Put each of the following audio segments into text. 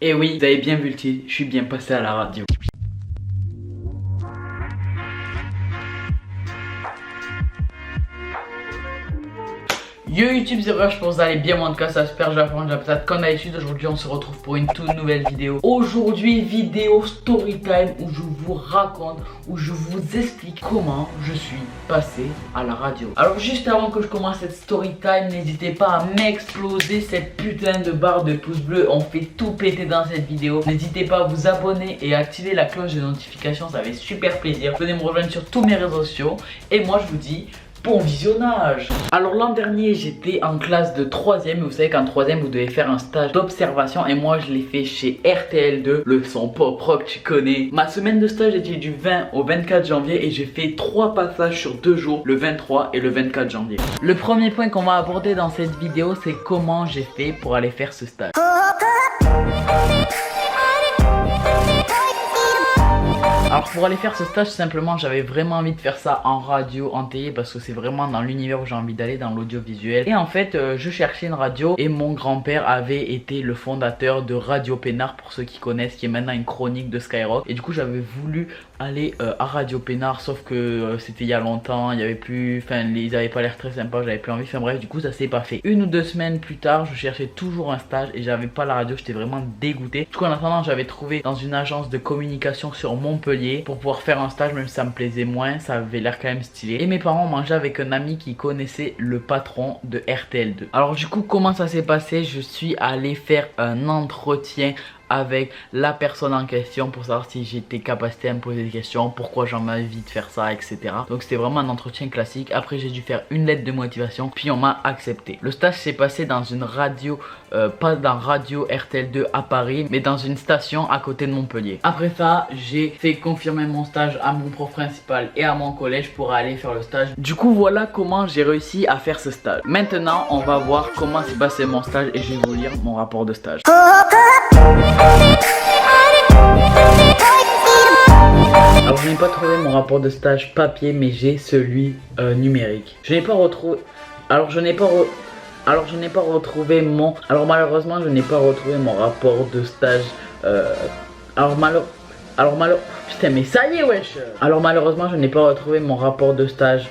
Et oui, vous avez bien vu le titre, je suis bien passé à la radio. Yo YouTube, c'est vrai, je pense que vous allez bien, moi en tout cas ça super, j'appelle comme d'habitude. Aujourd'hui on se retrouve pour une toute nouvelle vidéo. Aujourd'hui vidéo story time où je vous raconte, où je vous explique comment je suis passé à la radio. Alors juste avant que je commence cette story time, n'hésitez pas à m'exploser cette putain de barre de pouces bleus. On fait tout péter dans cette vidéo. N'hésitez pas à vous abonner et à activer la cloche de notification, ça fait super plaisir. Venez me rejoindre sur tous mes réseaux sociaux. Et moi je vous dis bon visionnage. Alors l'an dernier j'étais en classe de 3ème et vous savez qu'en 3ème vous devez faire un stage d'observation et moi je l'ai fait chez RTL2, le son pop rock tu connais. Ma semaine de stage était du 20 au 24 janvier et j'ai fait 3 passages sur 2 jours, le 23 et le 24 janvier. Le premier point qu'on va aborder dans cette vidéo c'est comment j'ai fait pour aller faire ce stage. Alors pour aller faire ce stage simplement j'avais vraiment envie de faire ça en radio, en télé parce que c'est vraiment dans l'univers où j'ai envie d'aller, dans l'audiovisuel. Et en fait je cherchais une radio et mon grand-père avait été le fondateur de Radio Pénard pour ceux qui connaissent, qui est maintenant une chronique de Skyrock. Et du coup j'avais voulu aller à Radio Pénard sauf que c'était il y a longtemps, il y avait plus, enfin ils avaient pas l'air très sympas, j'avais plus envie, enfin bref du coup ça s'est pas fait. 1 ou 2 semaines plus tard je cherchais toujours un stage et j'avais pas la radio, j'étais vraiment dégoûté. Du coup en attendant j'avais trouvé dans une agence de communication sur Montpellier pour pouvoir faire un stage, même si ça me plaisait moins, ça avait l'air quand même stylé. Et mes parents mangeaient avec un ami qui connaissait le patron de RTL2. Alors du coup comment ça s'est passé? Je suis allé faire un entretien avec la personne en question pour savoir si j'étais capacité à me poser des questions, pourquoi j'ai envie de faire ça, etc. Donc c'était vraiment un entretien classique. Après j'ai dû faire une lettre de motivation, puis on m'a accepté. Le stage s'est passé dans une radio, pas dans Radio RTL2 à Paris, mais dans une station à côté de Montpellier. Après ça, j'ai fait confirmer mon stage à mon prof principal et à mon collège pour aller faire le stage. Du coup voilà comment j'ai réussi à faire ce stage. Maintenant on va voir comment s'est passé mon stage et je vais vous lire mon rapport de stage. Alors je n'ai pas trouvé mon rapport de stage papier mais j'ai celui numérique. Je n'ai pas retrouvé. Alors malheureusement je n'ai pas retrouvé mon rapport de stage. Putain mais ça y est wesh. Alors malheureusement je n'ai pas retrouvé mon rapport de stage.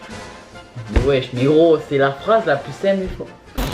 Wesh mais gros c'est la phrase la plus simple du monde.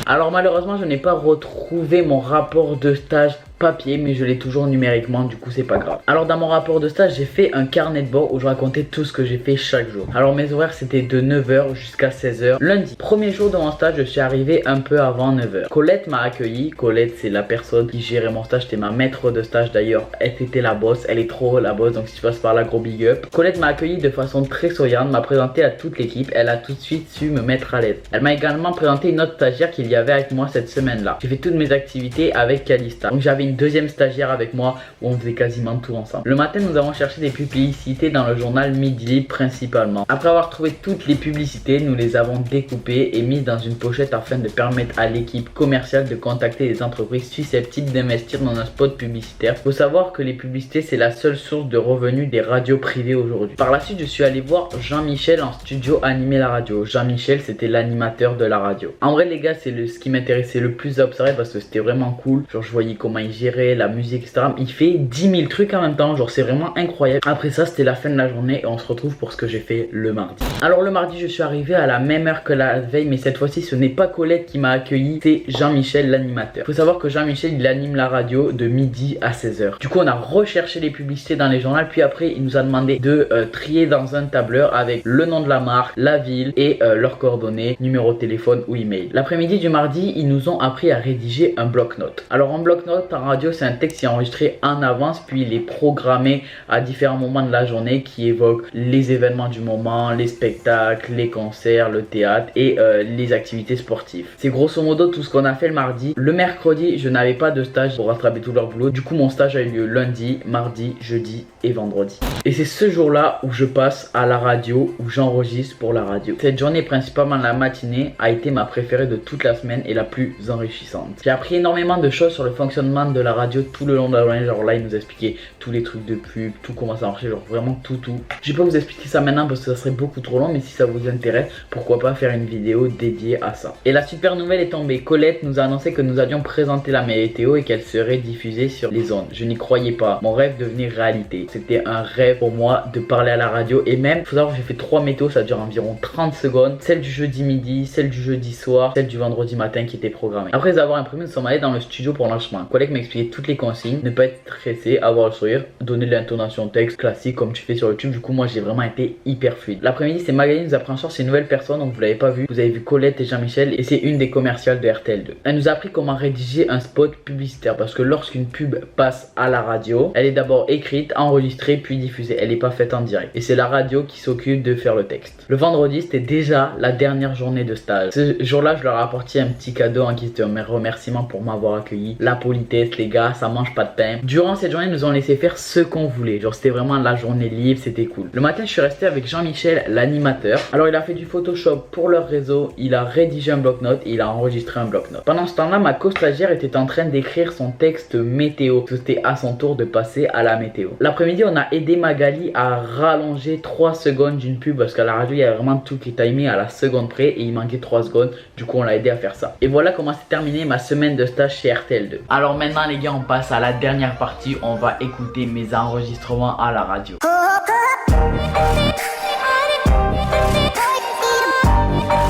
Alors malheureusement je n'ai pas retrouvé mon rapport de stage papier mais je l'ai toujours numériquement, du coup c'est pas grave. Alors dans mon rapport de stage j'ai fait un carnet de bord où je racontais tout ce que j'ai fait chaque jour. Alors mes horaires c'était de 9 h jusqu'à 16 h. Lundi, premier jour de mon stage, je suis arrivé un peu avant 9 h. Colette m'a accueilli. Colette c'est la personne qui gérait mon stage, c'était ma maître de stage d'ailleurs. Elle était la boss, elle est trop la boss, donc si tu passes par là gros big up. Colette m'a accueilli de façon très souriante, m'a présenté à toute l'équipe, elle a tout de suite su me mettre à l'aise. Elle m'a également présenté une autre stagiaire qu'il y avait avec moi cette semaine là. J'ai fait toutes mes activités avec Calista. Donc j'avais une deuxième stagiaire avec moi où on faisait quasiment tout ensemble. Le matin nous avons cherché des publicités dans le journal Midi Libre principalement. Après avoir trouvé toutes les publicités, nous les avons découpées et mises dans une pochette afin de permettre à l'équipe commerciale de contacter les entreprises susceptibles d'investir dans un spot publicitaire. Faut savoir que les publicités c'est la seule source de revenus des radios privées aujourd'hui. Par la suite je suis allé voir Jean-Michel en studio animer la radio. Jean-Michel c'était l'animateur de la radio. En vrai les gars c'est ce qui m'intéressait le plus à observer parce que c'était vraiment cool. Genre je voyais comment il gérait la musique etc. Il fait 10 000 trucs en même temps, genre c'est vraiment incroyable. Après ça c'était la fin de la journée et on se retrouve pour ce que j'ai fait le mardi. Alors le mardi je suis arrivé à la même heure que la veille mais cette fois-ci ce n'est pas Colette qui m'a accueilli, c'est Jean-Michel l'animateur. Faut savoir que Jean-Michel il anime la radio de midi à 16 h. Du coup on a recherché les publicités dans les journaux puis après il nous a demandé de trier dans un tableur avec le nom de la marque, la ville et leurs coordonnées, numéro de téléphone ou email. L'après-midi du mardi ils nous ont appris à rédiger un bloc-notes. Alors en bloc-notes en radio c'est un texte qui est enregistré en avance puis il est programmé à différents moments de la journée qui évoquent les événements du moment, les spectacles, les concerts, le théâtre et les activités sportives. C'est grosso modo tout ce qu'on a fait le mardi. Le mercredi je n'avais pas de stage pour rattraper tout leur boulot, du coup mon stage a eu lieu lundi, mardi, jeudi et vendredi. Et c'est ce jour là où je passe à la radio, où j'enregistre pour la radio. Cette journée, principalement la matinée, a été ma préférée de toute la semaine et la plus enrichissante. J'ai appris énormément de choses sur le fonctionnement de la radio tout le long de la journée. Genre là, il nous expliquait tous les trucs de pub, tout comment ça marchait, genre vraiment tout. Je vais pas vous expliquer ça maintenant parce que ça serait beaucoup trop long, mais si ça vous intéresse, pourquoi pas faire une vidéo dédiée à ça. Et la super nouvelle est tombée. Colette nous a annoncé que nous allions présenter la météo et qu'elle serait diffusée sur les ondes. Je n'y croyais pas. Mon rêve devenait réalité. C'était un rêve pour moi de parler à la radio. Et même, faut savoir que j'ai fait 3 météos, ça dure environ 30 secondes. Celle du jeudi midi, celle du jeudi soir, celle du vendredi matin qui était programmée. Après les avoir imprimées, nous sommes allés dans le studio pour l'enregistrement. Un collègue m'expliquait toutes les consignes, ne pas être stressé, avoir le sourire, donner de l'intonation texte classique comme tu fais sur YouTube. Du coup, moi j'ai vraiment été hyper fluide. L'après-midi, c'est Magali nous a pris en charge ces nouvelles personnes, donc vous l'avez pas vu. Vous avez vu Colette et Jean-Michel et c'est une des commerciales de RTL2. Elle nous a appris comment rédiger un spot publicitaire parce que lorsqu'une pub passe à la radio, elle est d'abord écrite, enregistrée puis diffusée. Elle n'est pas faite en direct. Et c'est la radio qui s'occupe de faire le texte. Le vendredi, c'était déjà la dernière journée de stage. Ce jour-là, je leur ai apporté un petit cadeau en guise de remerciement pour m'avoir accueilli. La politesse, les gars, ça mange pas de pain. Durant cette journée, ils nous ont laissé faire ce qu'on voulait. Genre, c'était vraiment la journée libre, c'était cool. Le matin, je suis resté avec Jean-Michel, l'animateur. Alors, il a fait du Photoshop pour leur réseau, il a rédigé un bloc-notes et il a enregistré un bloc-notes. Pendant ce temps-là, ma co-stagiaire était en train d'écrire son texte météo. C'était à son tour de passer à la météo. L'après-midi, on a aidé Magali à rallonger 3 secondes d'une pub parce qu'à la radio, il y avait vraiment tout qui est timé à la seconde près et il manquait 3 secondes. Du coup, on l'a aidé à faire ça. Et voilà comment s'est terminée ma semaine de stage chez RTL2. Alors maintenant, les gars, on passe à la dernière partie. On va écouter mes enregistrements à la radio.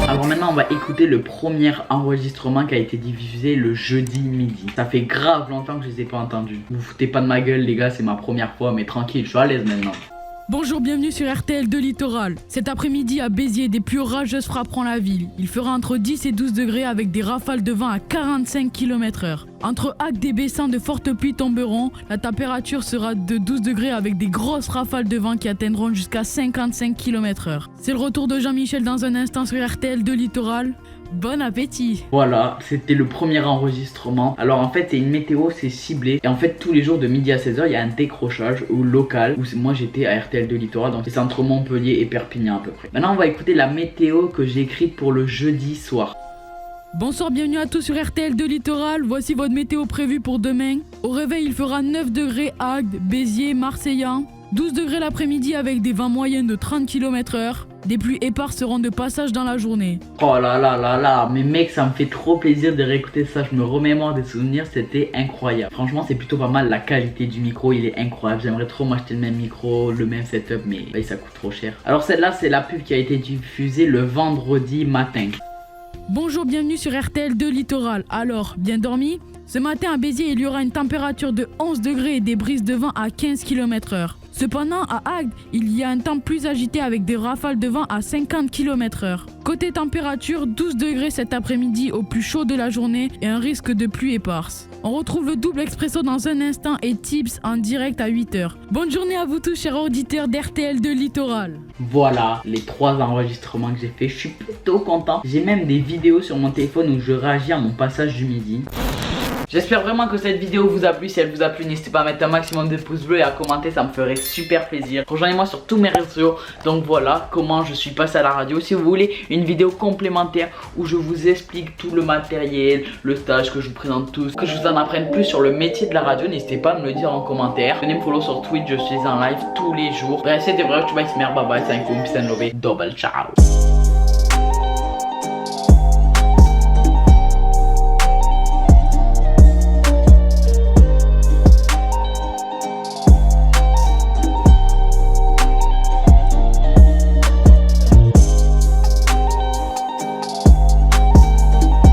Alors maintenant on va écouter le premier enregistrement qui a été diffusé le jeudi midi. Ça fait grave longtemps que je les ai pas entendus. Vous foutez pas de ma gueule les gars, c'est ma première fois, mais tranquille, je suis à l'aise maintenant. Bonjour, bienvenue sur RTL2 Littoral. Cet après-midi à Béziers, des pluies orageuses frapperont la ville. Il fera entre 10 et 12 degrés avec des rafales de vent à 45 km/h. Entre Agde et Bessin, de fortes pluies tomberont. La température sera de 12 degrés avec des grosses rafales de vent qui atteindront jusqu'à 55 km/h. C'est le retour de Jean-Michel dans un instant sur RTL2 Littoral. Bon appétit. Voilà, c'était le premier enregistrement. Alors en fait c'est une météo, c'est ciblé. Et en fait tous les jours de midi à 16h il y a un décrochage au local. Où moi j'étais à RTL2 Littoral. Donc c'est entre Montpellier et Perpignan à peu près. Maintenant on va écouter la météo que j'ai écrite pour le jeudi soir. Bonsoir, bienvenue à tous sur RTL2 Littoral. Voici votre météo prévue pour demain. Au réveil il fera 9 degrés à Agde, Béziers, Marseillan. 12 degrés l'après-midi avec des vents moyens de 30 km/h. Des pluies éparses seront de passage dans la journée. Oh là là là là, mais mec ça me fait trop plaisir de réécouter ça. Je me remémore des souvenirs, c'était incroyable. Franchement c'est plutôt pas mal, la qualité du micro il est incroyable. J'aimerais trop m'acheter le même micro, le même setup, mais bah, ça coûte trop cher. Alors celle-là c'est la pub qui a été diffusée le vendredi matin. Bonjour, bienvenue sur RTL2 Littoral. Alors, bien dormi? Ce matin à Béziers, il y aura une température de 11 degrés et des brises de vent à 15 km/h. Cependant, à Agde, il y a un temps plus agité avec des rafales de vent à 50 km/h. Côté température, 12 degrés cet après-midi au plus chaud de la journée et un risque de pluie éparse. On retrouve le double expresso dans un instant et Tips en direct à 8h. Bonne journée à vous tous, chers auditeurs d'RTL2 Littoral. Voilà les 3 enregistrements que j'ai fait, je suis plutôt content. J'ai même des vidéos sur mon téléphone où je réagis à mon passage du midi. J'espère vraiment que cette vidéo vous a plu. Si elle vous a plu, n'hésitez pas à mettre un maximum de pouces bleus et à commenter, ça me ferait super plaisir. Rejoignez-moi sur tous mes réseaux. Donc voilà comment je suis passé à la radio. Si vous voulez une vidéo complémentaire où je vous explique tout le matériel, le stage, que je vous présente tout, que je vous en apprenne plus sur le métier de la radio, n'hésitez pas à me le dire en commentaire. Venez me follow sur Twitch, je suis en live tous les jours. Bref, c'était vrai, je suis bye bye, c'est un coup, peace and love, double ciao.